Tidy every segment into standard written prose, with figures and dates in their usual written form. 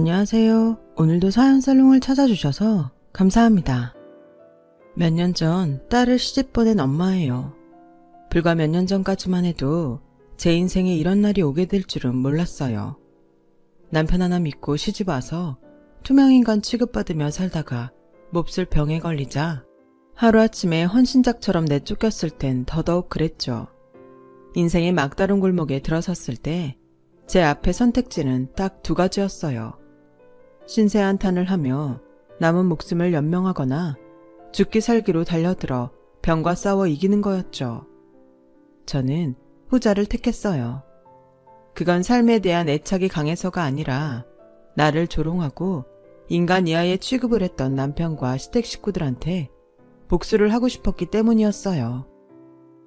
안녕하세요. 오늘도 사연살롱을 찾아주셔서 감사합니다. 몇 년 전 딸을 시집 보낸 엄마예요. 불과 몇 년 전까지만 해도 제 인생에 이런 날이 오게 될 줄은 몰랐어요. 남편 하나 믿고 시집 와서 투명인간 취급받으며 살다가 몹쓸 병에 걸리자 하루아침에 헌신작처럼 내쫓겼을 땐 더더욱 그랬죠. 인생의 막다른 골목에 들어섰을 때 제 앞에 선택지는 딱 두 가지였어요. 신세한탄을 하며 남은 목숨을 연명하거나 죽기 살기로 달려들어 병과 싸워 이기는 거였죠. 저는 후자를 택했어요. 그건 삶에 대한 애착이 강해서가 아니라 나를 조롱하고 인간 이하에 취급을 했던 남편과 시댁 식구들한테 복수를 하고 싶었기 때문이었어요.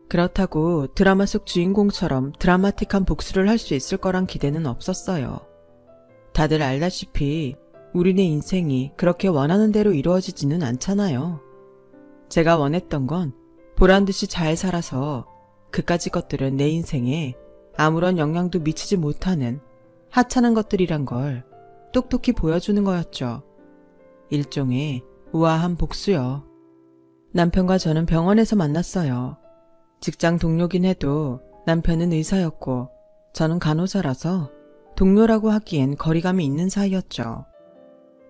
그렇다고 드라마 속 주인공처럼 드라마틱한 복수를 할 수 있을 거란 기대는 없었어요. 다들 알다시피 우리네 인생이 그렇게 원하는 대로 이루어지지는 않잖아요. 제가 원했던 건 보란듯이 잘 살아서 그까짓 것들은 내 인생에 아무런 영향도 미치지 못하는 하찮은 것들이란 걸 똑똑히 보여주는 거였죠. 일종의 우아한 복수요. 남편과 저는 병원에서 만났어요. 직장 동료긴 해도 남편은 의사였고 저는 간호사라서 동료라고 하기엔 거리감이 있는 사이였죠.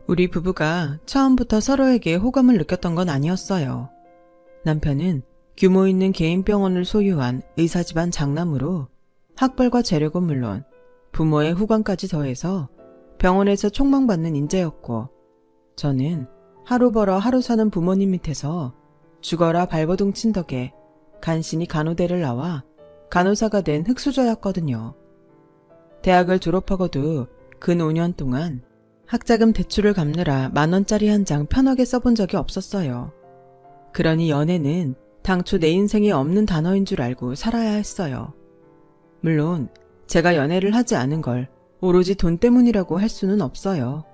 우리 부부가 처음부터 서로에게 호감을 느꼈던 건 아니었어요. 남편은 규모 있는 개인 병원을 소유한 의사 집안 장남으로 학벌과 재력은 물론 부모의 후광까지 더해서 병원에서 촉망받는 인재였고, 저는 하루 벌어 하루 사는 부모님 밑에서 죽어라 발버둥 친 덕에 간신히 간호대를 나와 간호사가 된 흙수저였거든요. 대학을 졸업하고도 근 5년 동안 학자금 대출을 갚느라 10,000원짜리 한 장 편하게 써본 적이 없었어요. 그러니 연애는 당초 내 인생에 없는 단어인 줄 알고 살아야 했어요. 물론 제가 연애를 하지 않은 걸 오로지 돈 때문이라고 할 수는 없어요.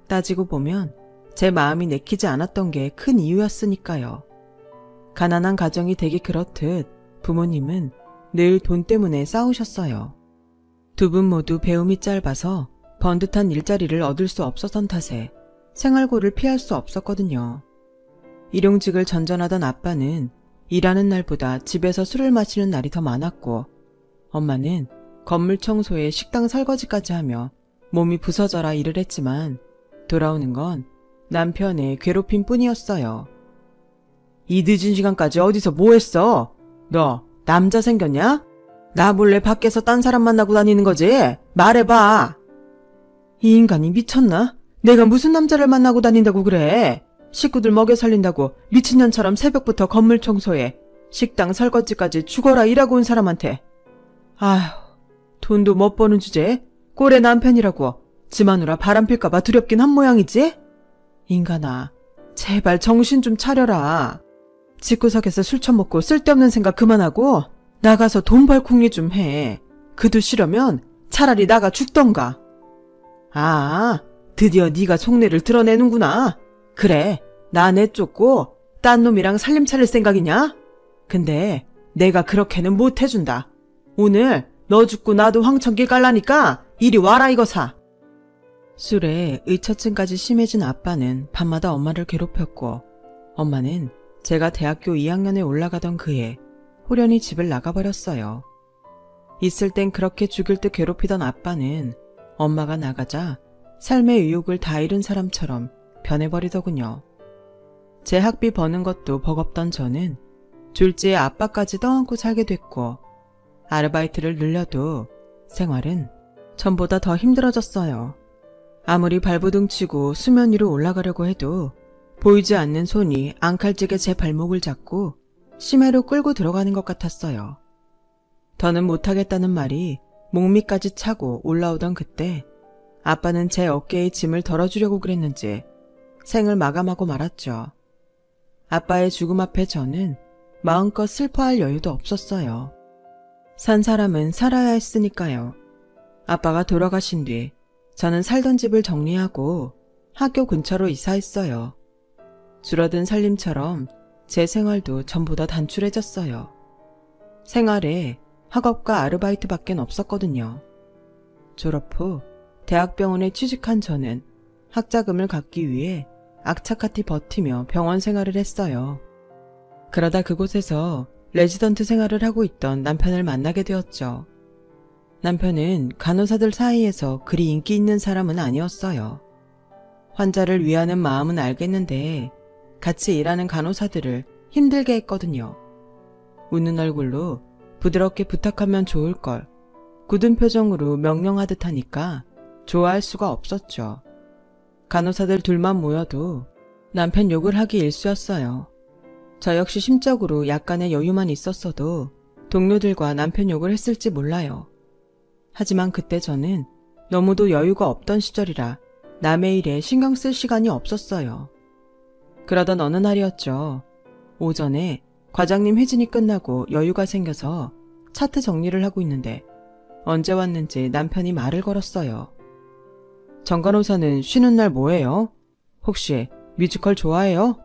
따지고 보면 제 마음이 내키지 않았던 게 큰 이유였으니까요. 가난한 가정이 되기 그렇듯 부모님은 늘 돈 때문에 싸우셨어요. 두 분 모두 배움이 짧아서 번듯한 일자리를 얻을 수 없었던 탓에 생활고를 피할 수 없었거든요. 일용직을 전전하던 아빠는 일하는 날보다 집에서 술을 마시는 날이 더 많았고, 엄마는 건물 청소에 식당 설거지까지 하며 몸이 부서져라 일을 했지만 돌아오는 건 남편의 괴롭힘 뿐이었어요. 이 늦은 시간까지 어디서 뭐 했어? 너 남자 생겼냐? 나 몰래 밖에서 딴 사람 만나고 다니는 거지? 말해봐. 이 인간이 미쳤나? 내가 무슨 남자를 만나고 다닌다고 그래? 식구들 먹여 살린다고 미친년처럼 새벽부터 건물 청소해 식당 설거지까지 죽어라 일하고 온 사람한테. 아휴, 돈도 못 버는 주제에 꼴의 남편이라고 지 마누라 바람필까봐 두렵긴 한 모양이지? 인간아, 제발 정신 좀 차려라. 집구석에서 술 처먹고 쓸데없는 생각 그만하고 나가서 돈 벌 궁리 좀 해. 그도 싫으면 차라리 나가 죽던가. 아, 드디어 네가 속내를 드러내는구나. 그래, 나 내쫓고 딴 놈이랑 살림 차릴 생각이냐? 근데 내가 그렇게는 못 해준다. 오늘 너 죽고 나도 황천길 갈라니까 이리 와라 이거사. 술에 의처증까지 심해진 아빠는 밤마다 엄마를 괴롭혔고, 엄마는 제가 대학교 2학년에 올라가던 그해 호련히 집을 나가버렸어요. 있을 땐 그렇게 죽일 듯 괴롭히던 아빠는 엄마가 나가자 삶의 의욕을 다 잃은 사람처럼 변해버리더군요. 제 학비 버는 것도 버겁던 저는 졸지에 아빠까지 떠안고 살게 됐고, 아르바이트를 늘려도 생활은 전보다 더 힘들어졌어요. 아무리 발버둥 치고 수면 위로 올라가려고 해도 보이지 않는 손이 앙칼지게 제 발목을 잡고 심해로 끌고 들어가는 것 같았어요. 더는 못하겠다는 말이 목밑까지 차고 올라오던 그때 아빠는 제 어깨에 짐을 덜어주려고 그랬는지 생을 마감하고 말았죠. 아빠의 죽음 앞에 저는 마음껏 슬퍼할 여유도 없었어요. 산 사람은 살아야 했으니까요. 아빠가 돌아가신 뒤 저는 살던 집을 정리하고 학교 근처로 이사했어요. 줄어든 살림처럼 제 생활도 전보다 단출해졌어요. 생활에 학업과 아르바이트밖엔 없었거든요. 졸업 후 대학병원에 취직한 저는 학자금을 갚기 위해 악착같이 버티며 병원 생활을 했어요. 그러다 그곳에서 레지던트 생활을 하고 있던 남편을 만나게 되었죠. 남편은 간호사들 사이에서 그리 인기 있는 사람은 아니었어요. 환자를 위하는 마음은 알겠는데 같이 일하는 간호사들을 힘들게 했거든요. 웃는 얼굴로 부드럽게 부탁하면 좋을걸, 굳은 표정으로 명령하듯 하니까 좋아할 수가 없었죠. 간호사들 둘만 모여도 남편 욕을 하기 일쑤였어요. 저 역시 심적으로 약간의 여유만 있었어도 동료들과 남편 욕을 했을지 몰라요. 하지만 그때 저는 너무도 여유가 없던 시절이라 남의 일에 신경 쓸 시간이 없었어요. 그러던 어느 날이었죠. 오전에 과장님 회진이 끝나고 여유가 생겨서 차트 정리를 하고 있는데 언제 왔는지 남편이 말을 걸었어요. 정 간호사는 쉬는 날 뭐해요? 혹시 뮤지컬 좋아해요?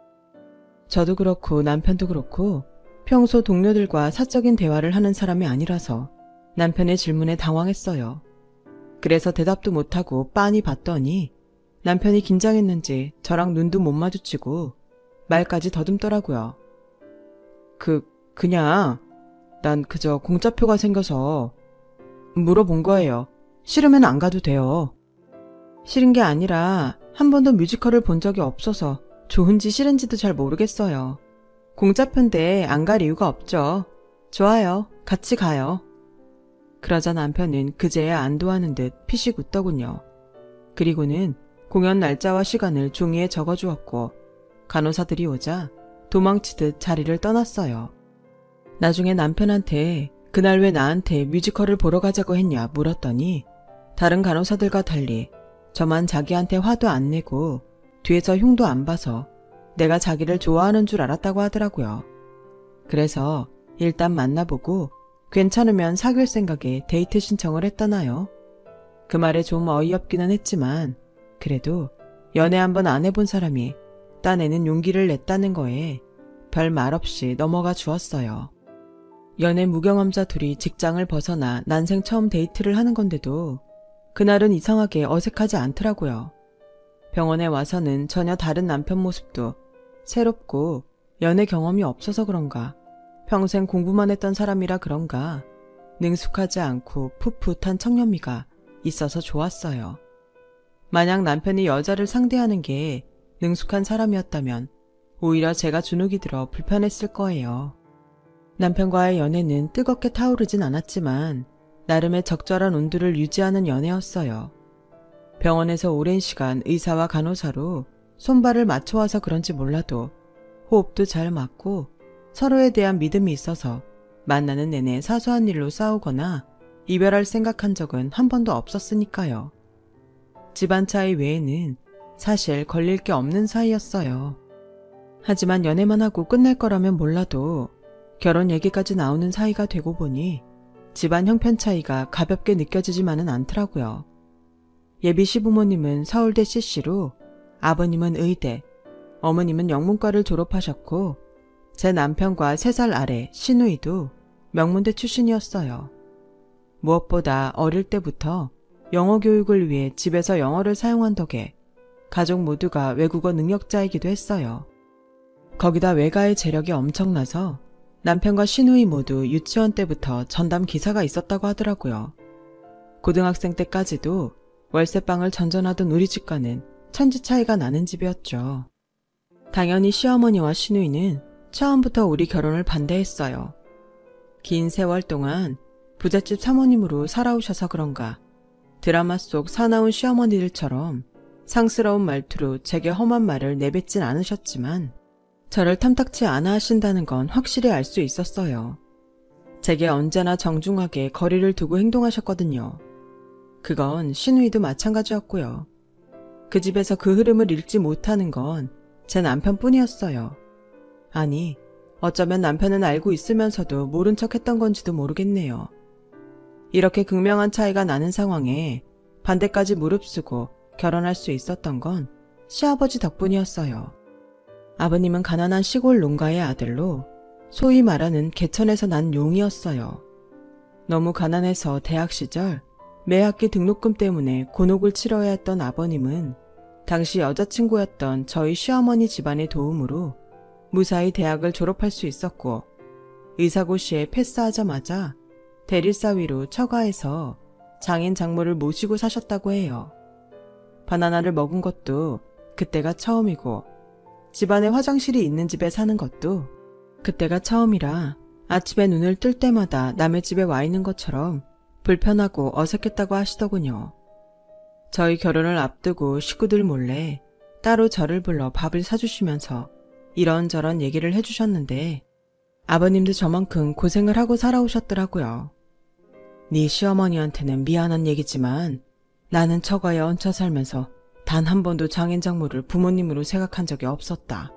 저도 그렇고 남편도 그렇고 평소 동료들과 사적인 대화를 하는 사람이 아니라서 남편의 질문에 당황했어요. 그래서 대답도 못하고 빤히 봤더니 남편이 긴장했는지 저랑 눈도 못 마주치고 말까지 더듬더라고요. 그냥 난 그저 공짜표가 생겨서 물어본 거예요. 싫으면 안 가도 돼요. 싫은 게 아니라 한 번도 뮤지컬을 본 적이 없어서 좋은지 싫은지도 잘 모르겠어요. 공짜표인데 안 갈 이유가 없죠. 좋아요. 같이 가요. 그러자 남편은 그제야 안도하는 듯 피식 웃더군요. 그리고는 공연 날짜와 시간을 종이에 적어주었고 간호사들이 오자 도망치듯 자리를 떠났어요. 나중에 남편한테 그날 왜 나한테 뮤지컬을 보러 가자고 했냐 물었더니 다른 간호사들과 달리 저만 자기한테 화도 안 내고 뒤에서 흉도 안 봐서 내가 자기를 좋아하는 줄 알았다고 하더라고요. 그래서 일단 만나보고 괜찮으면 사귈 생각에 데이트 신청을 했다나요. 그 말에 좀 어이없기는 했지만 그래도 연애 한번 안 해본 사람이 딴에는 용기를 냈다는 거에 별 말 없이 넘어가 주었어요. 연애 무경험자 둘이 직장을 벗어나 난생 처음 데이트를 하는 건데도 그날은 이상하게 어색하지 않더라고요. 병원에 와서는 전혀 다른 남편 모습도 새롭고 연애 경험이 없어서 그런가, 평생 공부만 했던 사람이라 그런가 능숙하지 않고 풋풋한 청년미가 있어서 좋았어요. 만약 남편이 여자를 상대하는 게 능숙한 사람이었다면 오히려 제가 주눅이 들어 불편했을 거예요. 남편과의 연애는 뜨겁게 타오르진 않았지만 나름의 적절한 온도를 유지하는 연애였어요. 병원에서 오랜 시간 의사와 간호사로 손발을 맞춰와서 그런지 몰라도 호흡도 잘 맞고 서로에 대한 믿음이 있어서 만나는 내내 사소한 일로 싸우거나 이별할 생각한 적은 한 번도 없었으니까요. 집안 차이 외에는 사실 걸릴 게 없는 사이였어요. 하지만 연애만 하고 끝낼 거라면 몰라도 결혼 얘기까지 나오는 사이가 되고 보니 집안 형편 차이가 가볍게 느껴지지만은 않더라고요. 예비 시부모님은 서울대 CC로, 아버님은 의대, 어머님은 영문과를 졸업하셨고 제 남편과 3살 아래 시누이도 명문대 출신이었어요. 무엇보다 어릴 때부터 영어 교육을 위해 집에서 영어를 사용한 덕에 가족 모두가 외국어 능력자이기도 했어요. 거기다 외가의 재력이 엄청나서 남편과 시누이 모두 유치원 때부터 전담 기사가 있었다고 하더라고요. 고등학생 때까지도 월세방을 전전하던 우리 집과는 천지 차이가 나는 집이었죠. 당연히 시어머니와 시누이는 처음부터 우리 결혼을 반대했어요. 긴 세월 동안 부잣집 사모님으로 살아오셔서 그런가 드라마 속 사나운 시어머니들처럼 상스러운 말투로 제게 험한 말을 내뱉진 않으셨지만 저를 탐탁치 않아 하신다는 건 확실히 알 수 있었어요. 제게 언제나 정중하게 거리를 두고 행동하셨거든요. 그건 시누이도 마찬가지였고요. 그 집에서 그 흐름을 읽지 못하는 건 제 남편뿐이었어요. 아니, 어쩌면 남편은 알고 있으면서도 모른 척 했던 건지도 모르겠네요. 이렇게 극명한 차이가 나는 상황에 반대까지 무릅쓰고 결혼할 수 있었던 건 시아버지 덕분이었어요. 아버님은 가난한 시골 농가의 아들로 소위 말하는 개천에서 난 용이었어요. 너무 가난해서 대학 시절 매 학기 등록금 때문에 곤혹을 치러야 했던 아버님은 당시 여자친구였던 저희 시어머니 집안의 도움으로 무사히 대학을 졸업할 수 있었고, 의사고시에 패스하자마자 대릴사위로 처가해서 장인 장모를 모시고 사셨다고 해요. 바나나를 먹은 것도 그때가 처음이고, 집안에 화장실이 있는 집에 사는 것도 그때가 처음이라 아침에 눈을 뜰 때마다 남의 집에 와 있는 것처럼 불편하고 어색했다고 하시더군요. 저희 결혼을 앞두고 식구들 몰래 따로 저를 불러 밥을 사주시면서 이런저런 얘기를 해주셨는데, 아버님도 저만큼 고생을 하고 살아오셨더라고요. 네 시어머니한테는 미안한 얘기지만 나는 처가에 얹혀 살면서 단 한 번도 장인장모를 부모님으로 생각한 적이 없었다.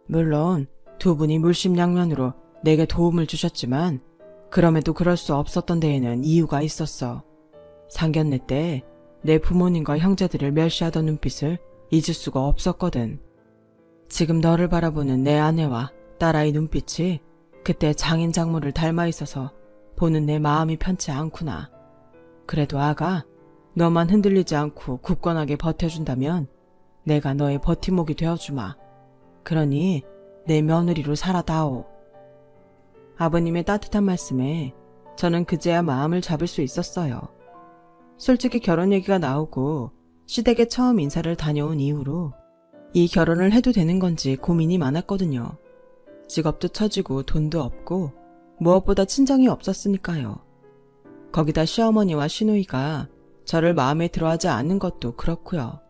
물론 두 분이 물심양면으로 내게 도움을 주셨지만 그럼에도 그럴 수 없었던 데에는 이유가 있었어. 상견례 때 내 부모님과 형제들을 멸시하던 눈빛을 잊을 수가 없었거든. 지금 너를 바라보는 내 아내와 딸아이 눈빛이 그때 장인장모를 닮아 있어서 보는 내 마음이 편치 않구나. 그래도 아가, 너만 흔들리지 않고 굳건하게 버텨준다면 내가 너의 버팀목이 되어주마. 그러니 내 며느리로 살아다오. 아버님의 따뜻한 말씀에 저는 그제야 마음을 잡을 수 있었어요. 솔직히 결혼 얘기가 나오고 시댁에 처음 인사를 다녀온 이후로 이 결혼을 해도 되는 건지 고민이 많았거든요. 직업도 처지고 돈도 없고 무엇보다 친정이 없었으니까요. 거기다 시어머니와 시누이가 저를 마음에 들어하지 않는 것도 그렇고요.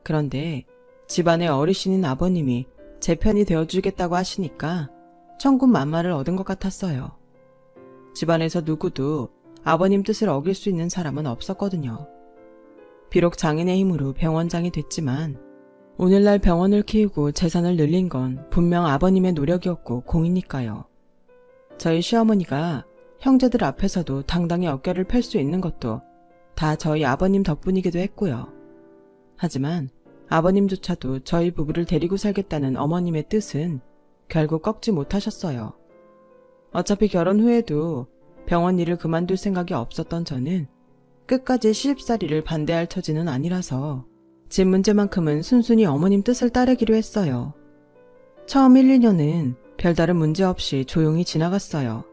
그런데 집안의 어르신인 아버님이 제 편이 되어주겠다고 하시니까 천군만마를 얻은 것 같았어요. 집안에서 누구도 아버님 뜻을 어길 수 있는 사람은 없었거든요. 비록 장인의 힘으로 병원장이 됐지만 오늘날 병원을 키우고 재산을 늘린 건 분명 아버님의 노력이었고 공이니까요. 저희 시어머니가 형제들 앞에서도 당당히 어깨를 펼 수 있는 것도 다 저희 아버님 덕분이기도 했고요. 하지만 아버님조차도 저희 부부를 데리고 살겠다는 어머님의 뜻은 결국 꺾지 못하셨어요. 어차피 결혼 후에도 병원 일을 그만둘 생각이 없었던 저는 끝까지 시집살이를 반대할 처지는 아니라서 집 문제만큼은 순순히 어머님 뜻을 따르기로 했어요. 처음 1, 2년은 별다른 문제 없이 조용히 지나갔어요.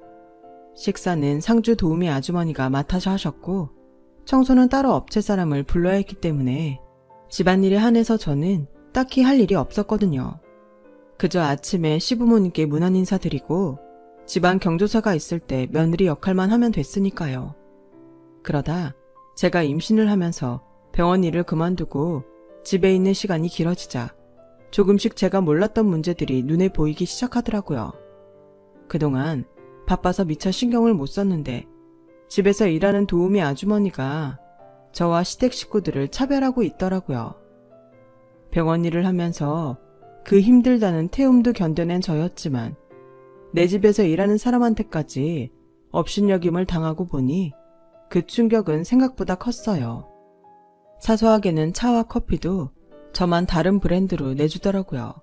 식사는 상주 도우미 아주머니가 맡아서 하셨고 청소는 따로 업체 사람을 불러야 했기 때문에 집안일에 한해서 저는 딱히 할 일이 없었거든요. 그저 아침에 시부모님께 문안 인사드리고 집안 경조사가 있을 때 며느리 역할만 하면 됐으니까요. 그러다 제가 임신을 하면서 병원 일을 그만두고 집에 있는 시간이 길어지자 조금씩 제가 몰랐던 문제들이 눈에 보이기 시작하더라고요. 그동안 바빠서 미처 신경을 못 썼는데 집에서 일하는 도우미 아주머니가 저와 시댁 식구들을 차별하고 있더라고요. 병원 일을 하면서 그 힘들다는 태움도 견뎌낸 저였지만 내 집에서 일하는 사람한테까지 업신여김을 당하고 보니 그 충격은 생각보다 컸어요. 사소하게는 차와 커피도 저만 다른 브랜드로 내주더라고요.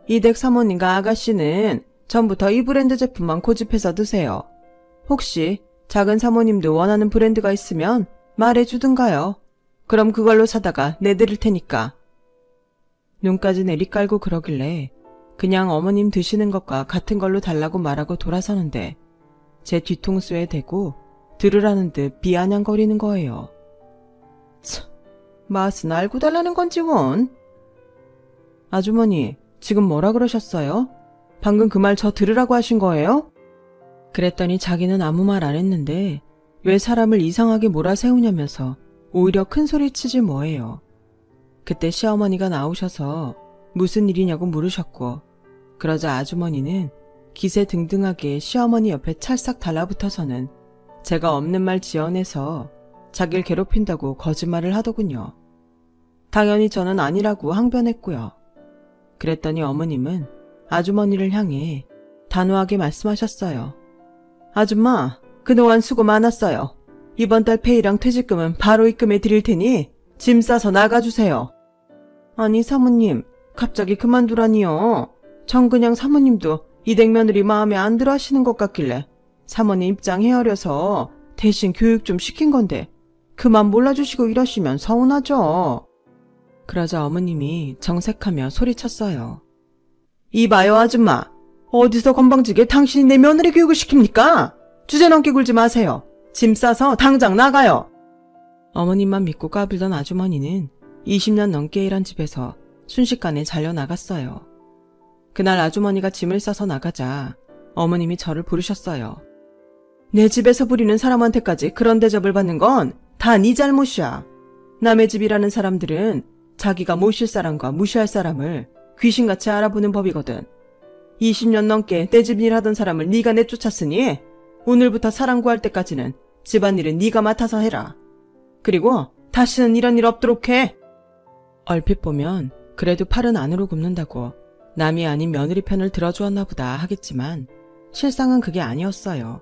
이 댁 사모님과 아가씨는 전부터 이 브랜드 제품만 고집해서 드세요. 혹시 작은 사모님도 원하는 브랜드가 있으면 말해주든가요. 그럼 그걸로 사다가 내드릴 테니까. 눈까지 내리깔고 그러길래 그냥 어머님 드시는 것과 같은 걸로 달라고 말하고 돌아서는데 제 뒤통수에 대고 들으라는 듯 비아냥거리는 거예요. 참, 맛은 알고 달라는 건지 원. 아주머니, 지금 뭐라 그러셨어요? 방금 그 말 저 들으라고 하신 거예요? 그랬더니 자기는 아무 말 안 했는데 왜 사람을 이상하게 몰아세우냐면서 오히려 큰 소리 치지 뭐예요. 그때 시어머니가 나오셔서 무슨 일이냐고 물으셨고, 그러자 아주머니는 기세등등하게 시어머니 옆에 찰싹 달라붙어서는 제가 없는 말 지어내서 자기를 괴롭힌다고 거짓말을 하더군요. 당연히 저는 아니라고 항변했고요. 그랬더니 어머님은 아주머니를 향해 단호하게 말씀하셨어요. 아줌마, 그동안 수고 많았어요. 이번 달 페이랑 퇴직금은 바로 입금해 드릴 테니 짐 싸서 나가주세요. 아니 사모님, 갑자기 그만두라니요. 전 그냥 사모님도 이 댁 며느리 마음에 안 들어 하시는 것 같길래 사모님 입장 헤아려서 대신 교육 좀 시킨 건데 그만 몰라주시고 이러시면 서운하죠. 그러자 어머님이 정색하며 소리쳤어요. 이봐요 아줌마. 어디서 건방지게 당신이 내 며느리 교육을 시킵니까? 주제넘게 굴지 마세요. 짐 싸서 당장 나가요. 어머님만 믿고 까불던 아주머니는 20년 넘게 일한 집에서 순식간에 잘려나갔어요. 그날 아주머니가 짐을 싸서 나가자 어머님이 저를 부르셨어요. 내 집에서 부리는 사람한테까지 그런 대접을 받는 건 다 네 잘못이야. 남의 집이라는 사람들은 자기가 모실 사람과 무시할 사람을 귀신같이 알아보는 법이거든. 20년 넘게 내 집 일하던 사람을 네가 내쫓았으니 오늘부터 사람 구할 때까지는 집안일은 네가 맡아서 해라. 그리고 다시는 이런 일 없도록 해. 얼핏 보면 그래도 팔은 안으로 굽는다고 남이 아닌 며느리 편을 들어주었나 보다 하겠지만 실상은 그게 아니었어요.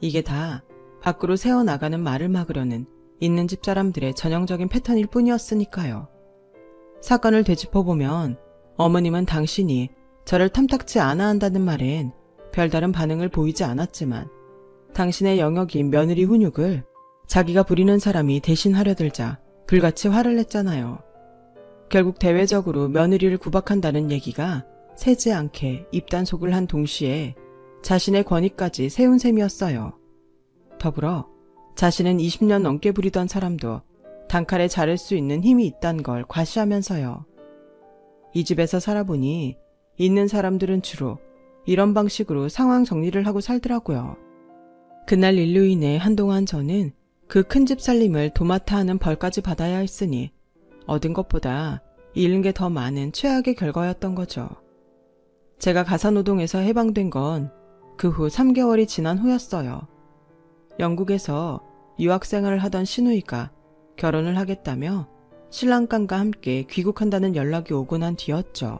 이게 다 밖으로 새어나가는 말을 막으려는 있는 집 사람들의 전형적인 패턴일 뿐이었으니까요. 사건을 되짚어보면 어머님은 당신이 저를 탐탁치 않아 한다는 말엔 별다른 반응을 보이지 않았지만 당신의 영역인 며느리 훈육을 자기가 부리는 사람이 대신 하려 들자 불같이 화를 냈잖아요. 결국 대외적으로 며느리를 구박한다는 얘기가 새지 않게 입단속을 한 동시에 자신의 권위까지 세운 셈이었어요. 더불어 자신은 20년 넘게 부리던 사람도 단칼에 자를 수 있는 힘이 있단 걸 과시하면서요. 이 집에서 살아보니 있는 사람들은 주로 이런 방식으로 상황 정리를 하고 살더라고요. 그날 일로 인해 한동안 저는 그 큰 집 살림을 도맡아 하는 벌까지 받아야 했으니 얻은 것보다 잃은 게 더 많은 최악의 결과였던 거죠. 제가 가사노동에서 해방된 건 그 후 3개월이 지난 후였어요. 영국에서 유학생활을 하던 시누이가 결혼을 하겠다며 신랑감과 함께 귀국한다는 연락이 오고 난 뒤였죠.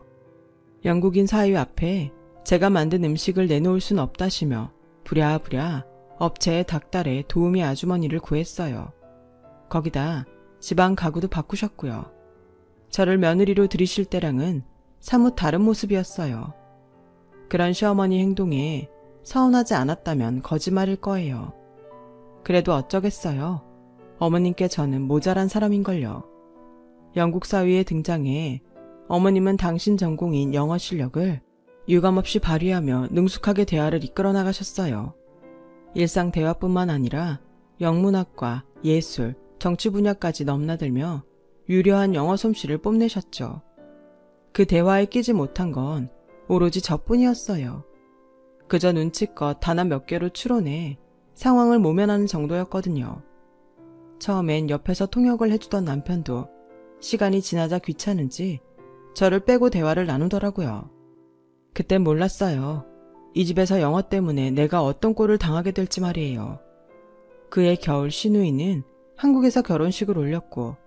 영국인 사위 앞에 제가 만든 음식을 내놓을 순 없다시며 부랴부랴 업체에 닥달해 도우미 아주머니를 구했어요. 거기다 집안 가구도 바꾸셨고요. 저를 며느리로 들이실 때랑은 사뭇 다른 모습이었어요. 그런 시어머니 행동에 서운하지 않았다면 거짓말일 거예요. 그래도 어쩌겠어요. 어머님께 저는 모자란 사람인걸요. 영국 사위의 등장에 어머님은 당신 전공인 영어 실력을 유감없이 발휘하며 능숙하게 대화를 이끌어 나가셨어요. 일상 대화뿐만 아니라 영문학과 예술, 정치 분야까지 넘나들며 유려한 영어 솜씨를 뽐내셨죠. 그 대화에 끼지 못한 건 오로지 저뿐이었어요. 그저 눈치껏 단어 몇 개로 추론해 상황을 모면하는 정도였거든요. 처음엔 옆에서 통역을 해주던 남편도 시간이 지나자 귀찮은지 저를 빼고 대화를 나누더라고요. 그땐 몰랐어요. 이 집에서 영어 때문에 내가 어떤 꼴을 당하게 될지 말이에요. 그해 겨울 시누이는 한국에서 결혼식을 올렸고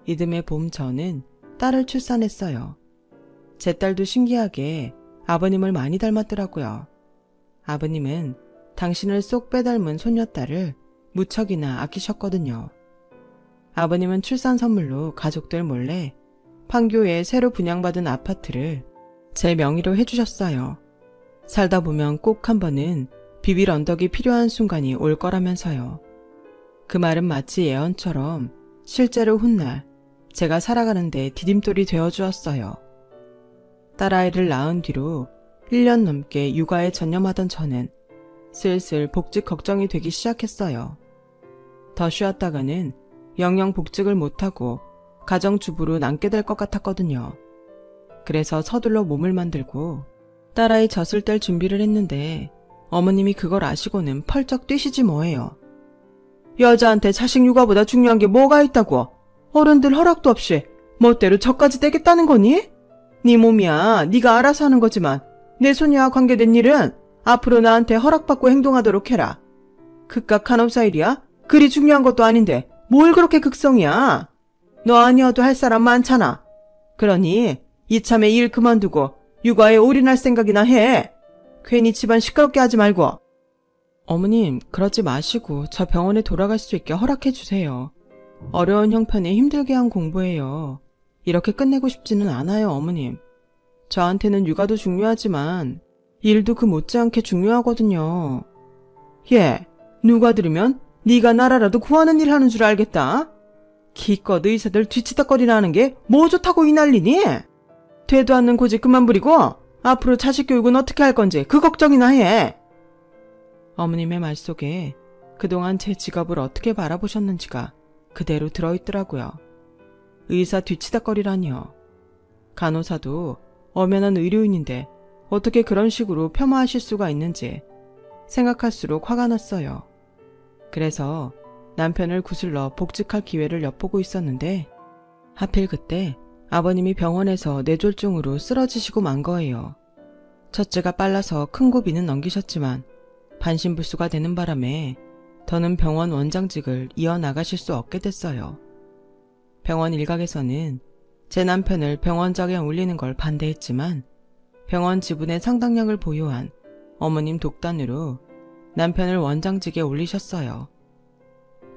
이듬해 봄 저는 딸을 출산했어요. 제 딸도 신기하게 아버님을 많이 닮았더라고요. 아버님은 당신을 쏙 빼닮은 손녀딸을 무척이나 아끼셨거든요. 아버님은 출산 선물로 가족들 몰래 판교에 새로 분양받은 아파트를 제 명의로 해주셨어요. 살다 보면 꼭 한 번은 비빌 언덕이 필요한 순간이 올 거라면서요. 그 말은 마치 예언처럼 실제로 훗날 제가 살아가는데 디딤돌이 되어주었어요. 딸아이를 낳은 뒤로 1년 넘게 육아에 전념하던 저는 슬슬 복직 걱정이 되기 시작했어요. 더 쉬었다가는 영영 복직을 못하고 가정주부로 남게 될 것 같았거든요. 그래서 서둘러 몸을 만들고 딸아이 젖을 뗄 준비를 했는데 어머님이 그걸 아시고는 펄쩍 뛰시지 뭐예요. 여자한테 자식 육아보다 중요한 게 뭐가 있다고? 어른들 허락도 없이 멋대로 젖까지 떼겠다는 거니? 네 몸이야 네가 알아서 하는 거지만 내 손녀와 관계된 일은 앞으로 나한테 허락받고 행동하도록 해라. 그깟 간호사 일이야? 그리 중요한 것도 아닌데 뭘 그렇게 극성이야? 너 아니어도 할 사람 많잖아. 그러니 이참에 일 그만두고 육아에 올인할 생각이나 해. 괜히 집안 시끄럽게 하지 말고. 어머님, 그러지 마시고 저 병원에 돌아갈 수 있게 허락해 주세요. 어려운 형편에 힘들게 한 공부예요. 이렇게 끝내고 싶지는 않아요, 어머님. 저한테는 육아도 중요하지만 일도 그 못지않게 중요하거든요. 예, 누가 들으면 네가 나라라도 구하는 일 하는 줄 알겠다. 기껏 의사들 뒤치다거리나 하는 게 뭐 좋다고 이 난리니? 되도 않는 고집 그만 부리고 앞으로 자식 교육은 어떻게 할 건지 그 걱정이나 해. 어머님의 말 속에 그동안 제 직업을 어떻게 바라보셨는지가 그대로 들어있더라고요. 의사 뒤치다거리라니요. 간호사도 엄연한 의료인인데 어떻게 그런 식으로 폄하하실 수가 있는지 생각할수록 화가 났어요. 그래서 남편을 구슬러 복직할 기회를 엿보고 있었는데 하필 그때 아버님이 병원에서 뇌졸중으로 쓰러지시고 만 거예요. 첫째가 빨라서 큰 고비는 넘기셨지만 반신불수가 되는 바람에 더는 병원 원장직을 이어나가실 수 없게 됐어요. 병원 일각에서는 제 남편을 병원장에 올리는 걸 반대했지만 병원 지분의 상당량을 보유한 어머님 독단으로 남편을 원장직에 올리셨어요.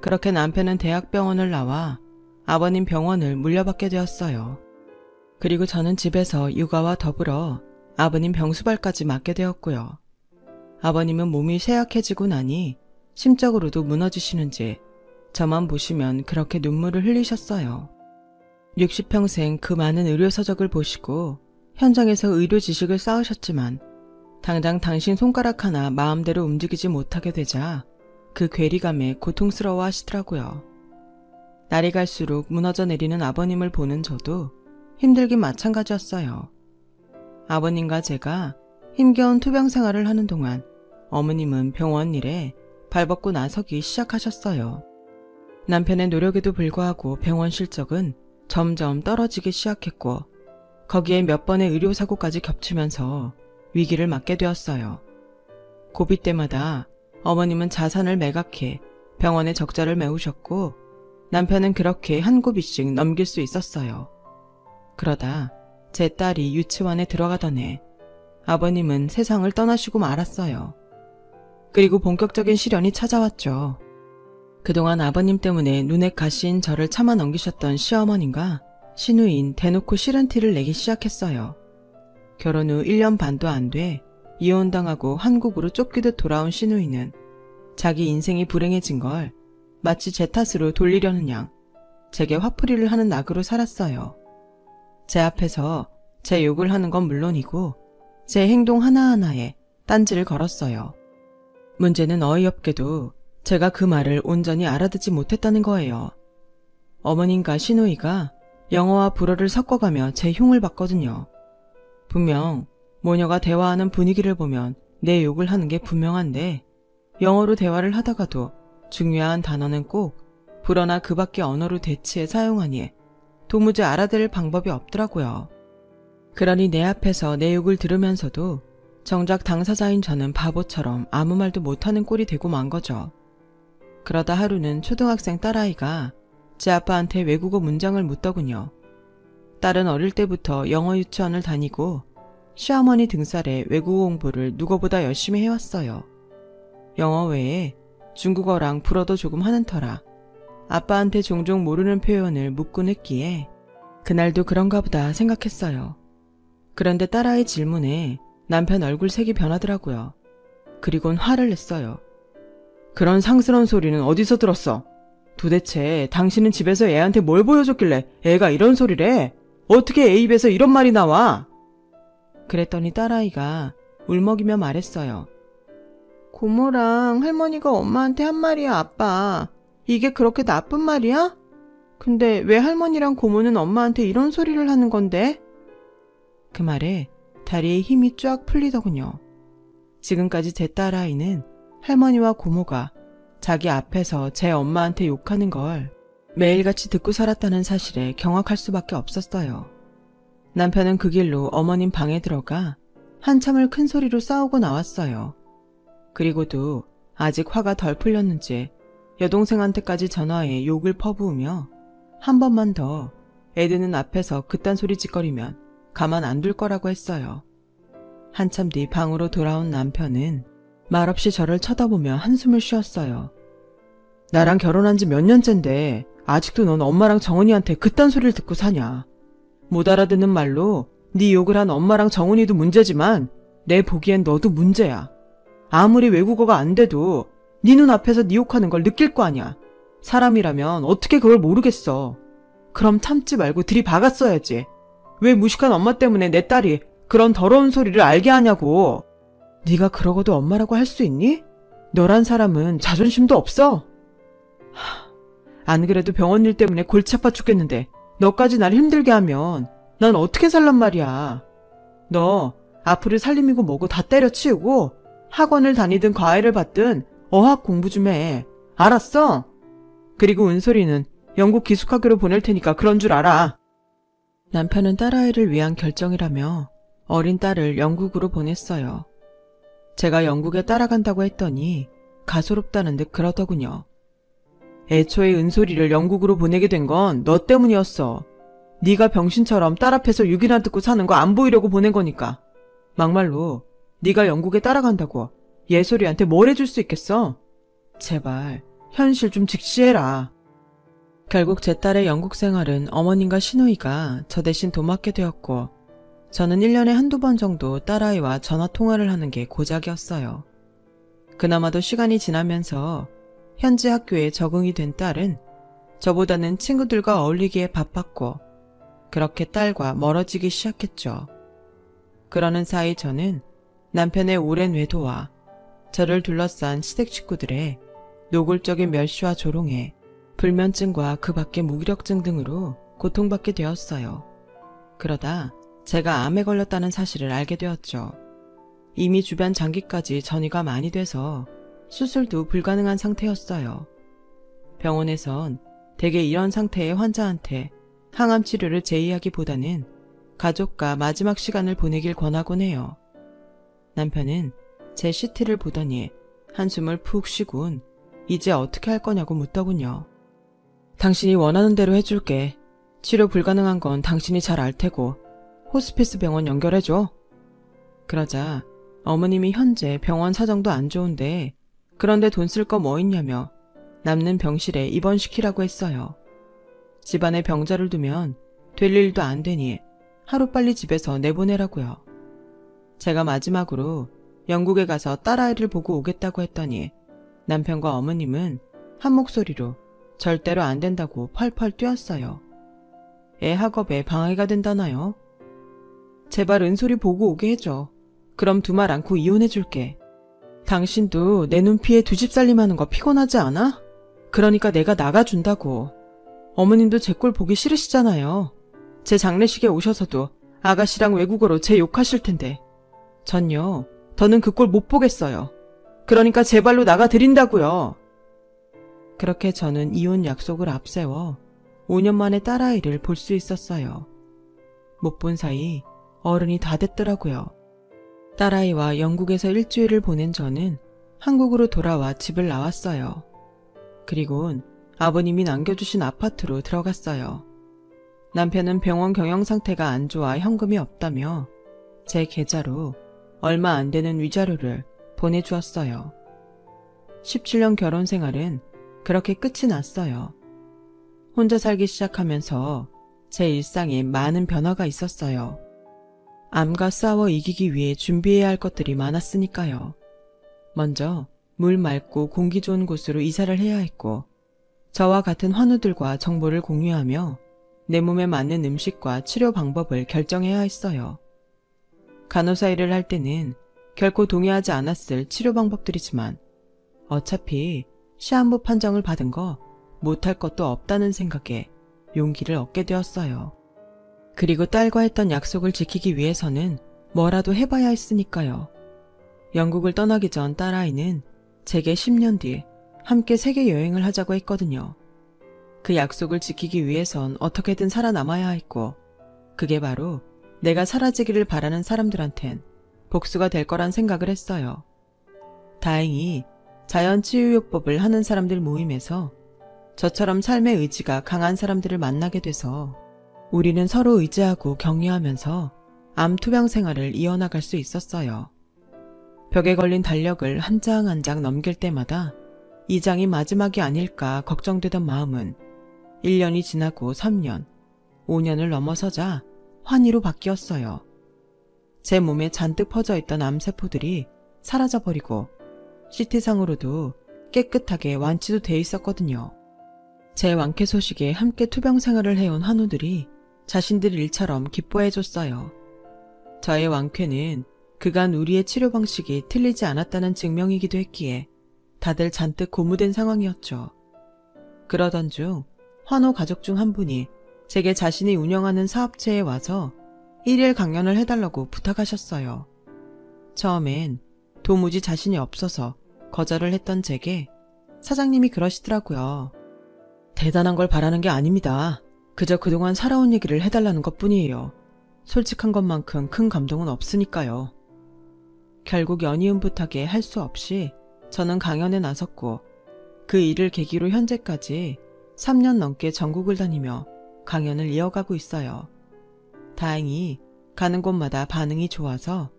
그렇게 남편은 대학병원을 나와 아버님 병원을 물려받게 되었어요. 그리고 저는 집에서 육아와 더불어 아버님 병수발까지 맡게 되었고요. 아버님은 몸이 쇠약해지고 나니 심적으로도 무너지시는지 저만 보시면 그렇게 눈물을 흘리셨어요. 60평생 그 많은 의료서적을 보시고 현장에서 의료 지식을 쌓으셨지만 당장 당신 손가락 하나 마음대로 움직이지 못하게 되자 그 괴리감에 고통스러워 하시더라고요. 날이 갈수록 무너져 내리는 아버님을 보는 저도 힘들긴 마찬가지였어요. 아버님과 제가 힘겨운 투병 생활을 하는 동안 어머님은 병원 일에 발벗고 나서기 시작하셨어요. 남편의 노력에도 불구하고 병원 실적은 점점 떨어지기 시작했고 거기에 몇 번의 의료사고까지 겹치면서 위기를 맞게 되었어요. 고비 때마다 어머님은 자산을 매각해 병원에 적자를 메우셨고 남편은 그렇게 한 고비씩 넘길 수 있었어요. 그러다 제 딸이 유치원에 들어가던 해 아버님은 세상을 떠나시고 말았어요. 그리고 본격적인 시련이 찾아왔죠. 그동안 아버님 때문에 눈에 가시인 저를 참아 넘기셨던 시어머님과 시누이인 대놓고 싫은 티를 내기 시작했어요. 결혼 후 1년 반도 안 돼 이혼당하고 한국으로 쫓기듯 돌아온 시누이는 자기 인생이 불행해진 걸 마치 제 탓으로 돌리려는 양 제게 화풀이를 하는 낙으로 살았어요. 제 앞에서 제 욕을 하는 건 물론이고 제 행동 하나하나에 딴지를 걸었어요. 문제는 어이없게도 제가 그 말을 온전히 알아듣지 못했다는 거예요. 어머님과 시누이가 영어와 불어를 섞어가며 제 흉을 봤거든요. 분명 모녀가 대화하는 분위기를 보면 내 욕을 하는 게 분명한데 영어로 대화를 하다가도 중요한 단어는 꼭 불어나 그 밖의 언어로 대치해 사용하니 도무지 알아들을 방법이 없더라고요. 그러니 내 앞에서 내 욕을 들으면서도 정작 당사자인 저는 바보처럼 아무 말도 못하는 꼴이 되고 만 거죠. 그러다 하루는 초등학생 딸아이가 제 아빠한테 외국어 문장을 묻더군요. 딸은 어릴 때부터 영어 유치원을 다니고 시어머니 등살에 외국어 공부를 누구보다 열심히 해왔어요. 영어 외에 중국어랑 불어도 조금 하는 터라 아빠한테 종종 모르는 표현을 묻곤 했기에 그날도 그런가 보다 생각했어요. 그런데 딸아이 질문에 남편 얼굴색이 변하더라고요. 그리곤 화를 냈어요. 그런 상스러운 소리는 어디서 들었어? 도대체 당신은 집에서 애한테 뭘 보여줬길래 애가 이런 소리를 해? 어떻게 애 입에서 이런 말이 나와? 그랬더니 딸아이가 울먹이며 말했어요. 고모랑 할머니가 엄마한테 한 말이야, 아빠. 이게 그렇게 나쁜 말이야? 근데 왜 할머니랑 고모는 엄마한테 이런 소리를 하는 건데? 그 말에 다리에 힘이 쫙 풀리더군요. 지금까지 제 딸아이는 할머니와 고모가 자기 앞에서 제 엄마한테 욕하는 걸 매일같이 듣고 살았다는 사실에 경악할 수밖에 없었어요. 남편은 그 길로 어머님 방에 들어가 한참을 큰 소리로 싸우고 나왔어요. 그리고도 아직 화가 덜 풀렸는지 여동생한테까지 전화해 욕을 퍼부으며 한 번만 더 애드는 앞에서 그딴 소리 짓거리면 가만 안 둘 거라고 했어요. 한참 뒤 방으로 돌아온 남편은 말없이 저를 쳐다보며 한숨을 쉬었어요. 나랑 결혼한 지 몇 년째인데 아직도 넌 엄마랑 정은이한테 그딴 소리를 듣고 사냐. 못 알아듣는 말로 네 욕을 한 엄마랑 정은이도 문제지만 내 보기엔 너도 문제야. 아무리 외국어가 안 돼도 네 눈앞에서 네 욕하는 걸 느낄 거 아니야. 사람이라면 어떻게 그걸 모르겠어. 그럼 참지 말고 들이박았어야지. 왜 무식한 엄마 때문에 내 딸이 그런 더러운 소리를 알게 하냐고. 네가 그러고도 엄마라고 할 수 있니? 너란 사람은 자존심도 없어. 안 그래도 병원 일 때문에 골치 아파 죽겠는데 너까지 날 힘들게 하면 난 어떻게 살란 말이야. 너 앞으로 살림이고 뭐고 다 때려치우고 학원을 다니든 과외를 받든 어학 공부 좀 해. 알았어? 그리고 은솔이는 영국 기숙학교로 보낼 테니까 그런 줄 알아. 남편은 딸아이를 위한 결정이라며 어린 딸을 영국으로 보냈어요. 제가 영국에 따라간다고 했더니 가소롭다는 듯 그러더군요. 애초에 은솔이를 영국으로 보내게 된 건 너 때문이었어. 네가 병신처럼 딸 앞에서 욕이나 듣고 사는 거 안 보이려고 보낸 거니까. 막말로 네가 영국에 따라간다고 예솔이한테 뭘 해줄 수 있겠어? 제발 현실 좀 직시해라. 결국 제 딸의 영국 생활은 어머님과 시누이가 저 대신 도맡게 되었고 저는 1년에 한두 번 정도 딸아이와 전화 통화를 하는 게 고작이었어요. 그나마도 시간이 지나면서 현지 학교에 적응이 된 딸은 저보다는 친구들과 어울리기에 바빴고 그렇게 딸과 멀어지기 시작했죠. 그러는 사이 저는 남편의 오랜 외도와 저를 둘러싼 시댁 식구들의 노골적인 멸시와 조롱에 불면증과 그 밖의 무기력증 등으로 고통받게 되었어요. 그러다 제가 암에 걸렸다는 사실을 알게 되었죠. 이미 주변 장기까지 전이가 많이 돼서 수술도 불가능한 상태였어요. 병원에선 대개 이런 상태의 환자한테 항암 치료를 제의하기보다는 가족과 마지막 시간을 보내길 권하곤 해요. 남편은 제 CT를 보더니 한숨을 푹 쉬곤 이제 어떻게 할 거냐고 묻더군요. 당신이 원하는 대로 해줄게. 치료 불가능한 건 당신이 잘 알 테고 호스피스 병원 연결해줘. 그러자 어머님이 현재 병원 사정도 안 좋은데 그런데 돈 쓸 거 뭐 있냐며 남는 병실에 입원시키라고 했어요. 집안에 병자를 두면 될 일도 안 되니 하루빨리 집에서 내보내라고요. 제가 마지막으로 영국에 가서 딸아이를 보고 오겠다고 했더니 남편과 어머님은 한 목소리로 절대로 안 된다고 펄펄 뛰었어요. 애 학업에 방해가 된다나요? 제발 은솔이 보고 오게 해줘. 그럼 두말 않고 이혼해줄게. 당신도 내 눈피해 두 집 살림하는 거 피곤하지 않아? 그러니까 내가 나가준다고. 어머님도 제 꼴 보기 싫으시잖아요. 제 장례식에 오셔서도 아가씨랑 외국어로 제 욕하실 텐데. 전요, 더는 그 꼴 못 보겠어요. 그러니까 제발로 나가드린다고요. 그렇게 저는 이혼 약속을 앞세워 5년 만에 딸아이를 볼 수 있었어요. 못 본 사이 어른이 다 됐더라고요. 딸아이와 영국에서 일주일을 보낸 저는 한국으로 돌아와 집을 나왔어요. 그리곤 아버님이 남겨주신 아파트로 들어갔어요. 남편은 병원 경영 상태가 안 좋아 현금이 없다며 제 계좌로 얼마 안 되는 위자료를 보내주었어요. 17년 결혼 생활은 그렇게 끝이 났어요. 혼자 살기 시작하면서 제 일상에 많은 변화가 있었어요. 암과 싸워 이기기 위해 준비해야 할 것들이 많았으니까요. 먼저 물 맑고 공기 좋은 곳으로 이사를 해야 했고 저와 같은 환우들과 정보를 공유하며 내 몸에 맞는 음식과 치료 방법을 결정해야 했어요. 간호사 일을 할 때는 결코 동의하지 않았을 치료 방법들이지만 어차피 시한부 판정을 받은 거 못할 것도 없다는 생각에 용기를 얻게 되었어요. 그리고 딸과 했던 약속을 지키기 위해서는 뭐라도 해봐야 했으니까요. 영국을 떠나기 전 딸아이는 제게 10년 뒤 함께 세계 여행을 하자고 했거든요. 그 약속을 지키기 위해선 어떻게든 살아남아야 했고 그게 바로 내가 사라지기를 바라는 사람들한텐 복수가 될 거란 생각을 했어요. 다행히 자연치유요법을 하는 사람들 모임에서 저처럼 삶의 의지가 강한 사람들을 만나게 돼서 우리는 서로 의지하고 격려하면서 암 투병 생활을 이어나갈 수 있었어요. 벽에 걸린 달력을 한 장 한 장 넘길 때마다 이 장이 마지막이 아닐까 걱정되던 마음은 1년이 지나고 3년, 5년을 넘어서자 환희로 바뀌었어요. 제 몸에 잔뜩 퍼져 있던 암세포들이 사라져버리고 CT상으로도 깨끗하게 완치도 돼 있었거든요. 제 완쾌 소식에 함께 투병 생활을 해온 환우들이 자신들 일처럼 기뻐해줬어요. 저의 완쾌는 그간 우리의 치료 방식이 틀리지 않았다는 증명이기도 했기에 다들 잔뜩 고무된 상황이었죠. 그러던 중 환우 가족 중 한 분이 제게 자신이 운영하는 사업체에 와서 1일 강연을 해달라고 부탁하셨어요. 처음엔 도무지 자신이 없어서 거절을 했던 제게 사장님이 그러시더라고요. 대단한 걸 바라는 게 아닙니다. 그저 그동안 살아온 얘기를 해달라는 것뿐이에요. 솔직한 것만큼 큰 감동은 없으니까요. 결국 연이은 부탁에 할 수 없이 저는 강연에 나섰고 그 일을 계기로 현재까지 3년 넘게 전국을 다니며 강연을 이어가고 있어요. 다행히 가는 곳마다 반응이 좋아서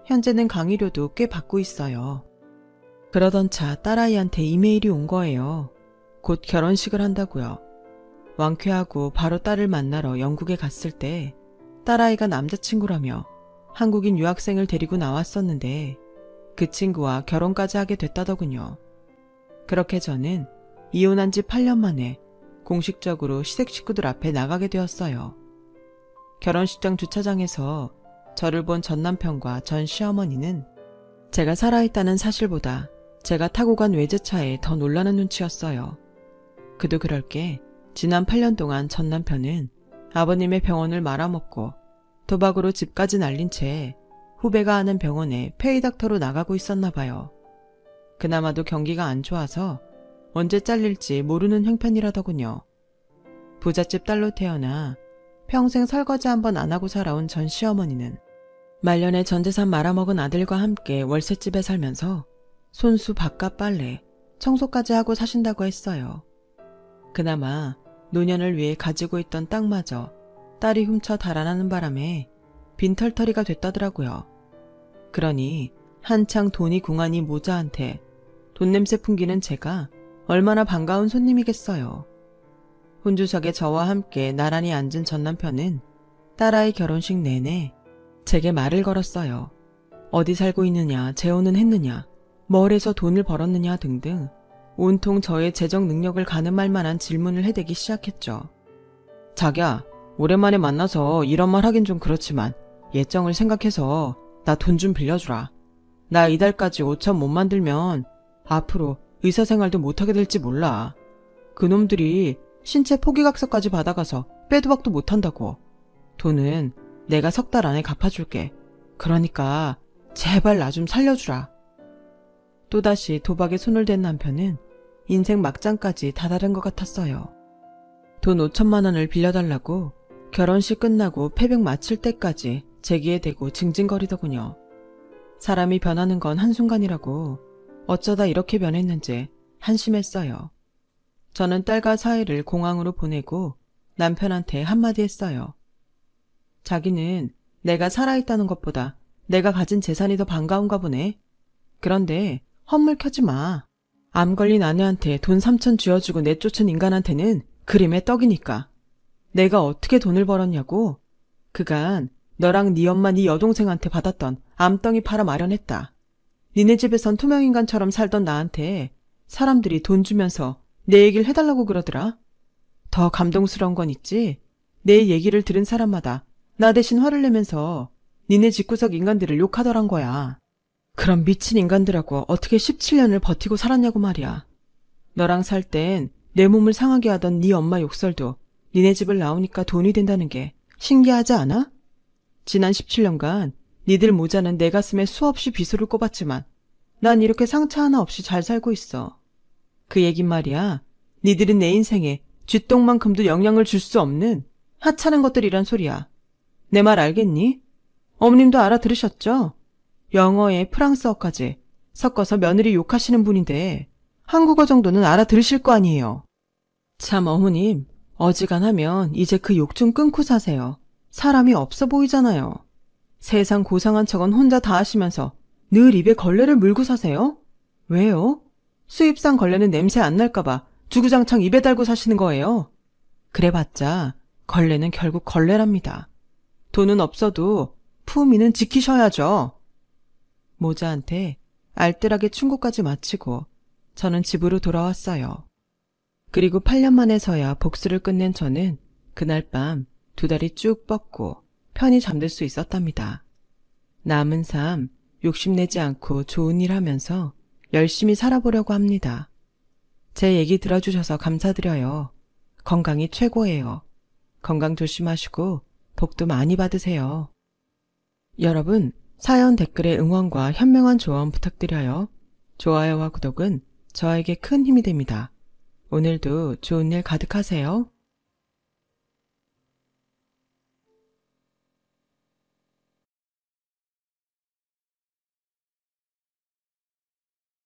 현재는 강의료도 꽤 받고 있어요. 그러던 차 딸아이한테 이메일이 온 거예요. 곧 결혼식을 한다고요. 완쾌하고 바로 딸을 만나러 영국에 갔을 때 딸아이가 남자친구라며 한국인 유학생을 데리고 나왔었는데 그 친구와 결혼까지 하게 됐다더군요. 그렇게 저는 이혼한 지 8년 만에 공식적으로 시댁 식구들 앞에 나가게 되었어요. 결혼식장 주차장에서 저를 본 전남편과 전 시어머니는 제가 살아있다는 사실보다 제가 타고 간 외제차에 더 놀라는 눈치였어요. 그도 그럴 게 지난 8년 동안 전남편은 아버님의 병원을 말아먹고 도박으로 집까지 날린 채 후배가 하는 병원에 페이닥터로 나가고 있었나 봐요. 그나마도 경기가 안 좋아서 언제 잘릴지 모르는 형편이라더군요. 부잣집 딸로 태어나 평생 설거지 한번 안 하고 살아온 전 시어머니는 말년에 전재산 말아먹은 아들과 함께 월세집에 살면서 손수 바깥 빨래, 청소까지 하고 사신다고 했어요. 그나마 노년을 위해 가지고 있던 땅마저 딸이 훔쳐 달아나는 바람에 빈털터리가 됐다더라고요. 그러니 한창 돈이 궁하니 모자한테 돈 냄새 풍기는 제가 얼마나 반가운 손님이겠어요. 혼주석에 저와 함께 나란히 앉은 전남편은 딸아이 결혼식 내내 제게 말을 걸었어요. 어디 살고 있느냐, 재혼은 했느냐, 뭘 해서 돈을 벌었느냐 등등 온통 저의 재정 능력을 가늠할 만한 질문을 해대기 시작했죠. 자기야, 오랜만에 만나서 이런 말 하긴 좀 그렇지만 예정을 생각해서 나 돈 좀 빌려주라. 나 이달까지 5천 못 만들면 앞으로 의사생활도 못하게 될지 몰라. 그놈들이 신체 포기각서까지 받아가서 빼도 박도 못한다고. 돈은 내가 3달 안에 갚아줄게. 그러니까 제발 나 좀 살려주라. 또다시 도박에 손을 댄 남편은 인생 막장까지 다다른 것 같았어요. 돈 5천만 원을 빌려달라고 결혼식 끝나고 패백 마칠 때까지 제기에 대고 징징거리더군요. 사람이 변하는 건 한순간이라고 어쩌다 이렇게 변했는지 한심했어요. 저는 딸과 사이를 공항으로 보내고 남편한테 한마디 했어요. 자기는 내가 살아있다는 것보다 내가 가진 재산이 더 반가운가 보네. 그런데 헛물 켜지 마. 암 걸린 아내한테 돈 3천 쥐어주고 내쫓은 인간한테는 그림의 떡이니까. 내가 어떻게 돈을 벌었냐고? 그간 너랑 네 엄마 네 여동생한테 받았던 암덩이 팔아 마련했다. 니네 집에선 투명인간처럼 살던 나한테 사람들이 돈 주면서 내 얘기를 해달라고 그러더라. 더 감동스러운 건 있지? 내 얘기를 들은 사람마다 나 대신 화를 내면서 니네 집구석 인간들을 욕하더란 거야. 그런 미친 인간들하고 어떻게 17년을 버티고 살았냐고 말이야. 너랑 살 땐 내 몸을 상하게 하던 네 엄마 욕설도 니네 집을 나오니까 돈이 된다는 게 신기하지 않아? 지난 17년간 니들 모자는 내 가슴에 수없이 비수를 꼽았지만 난 이렇게 상처 하나 없이 잘 살고 있어. 그 얘긴 말이야. 니들은 내 인생에 쥐똥만큼도 영향을 줄 수 없는 하찮은 것들이란 소리야. 내 말 알겠니? 어머님도 알아들으셨죠? 영어에 프랑스어까지 섞어서 며느리 욕하시는 분인데 한국어 정도는 알아들으실 거 아니에요. 참 어머님, 어지간하면 이제 그 욕 좀 끊고 사세요. 사람이 없어 보이잖아요. 세상 고상한 척은 혼자 다 하시면서 늘 입에 걸레를 물고 사세요? 왜요? 수입산 걸레는 냄새 안 날까봐 주구장창 입에 달고 사시는 거예요. 그래봤자 걸레는 결국 걸레랍니다. 돈은 없어도 품위는 지키셔야죠. 모자한테 알뜰하게 충고까지 마치고 저는 집으로 돌아왔어요. 그리고 8년 만에서야 복수를 끝낸 저는 그날 밤 2다리 쭉 뻗고 편히 잠들 수 있었답니다. 남은 삶 욕심내지 않고 좋은 일 하면서 열심히 살아보려고 합니다. 제 얘기 들어주셔서 감사드려요. 건강이 최고예요. 건강 조심하시고 복도 많이 받으세요. 여러분, 사연 댓글에 응원과 현명한 조언 부탁드려요. 좋아요와 구독은 저에게 큰 힘이 됩니다. 오늘도 좋은 일 가득하세요.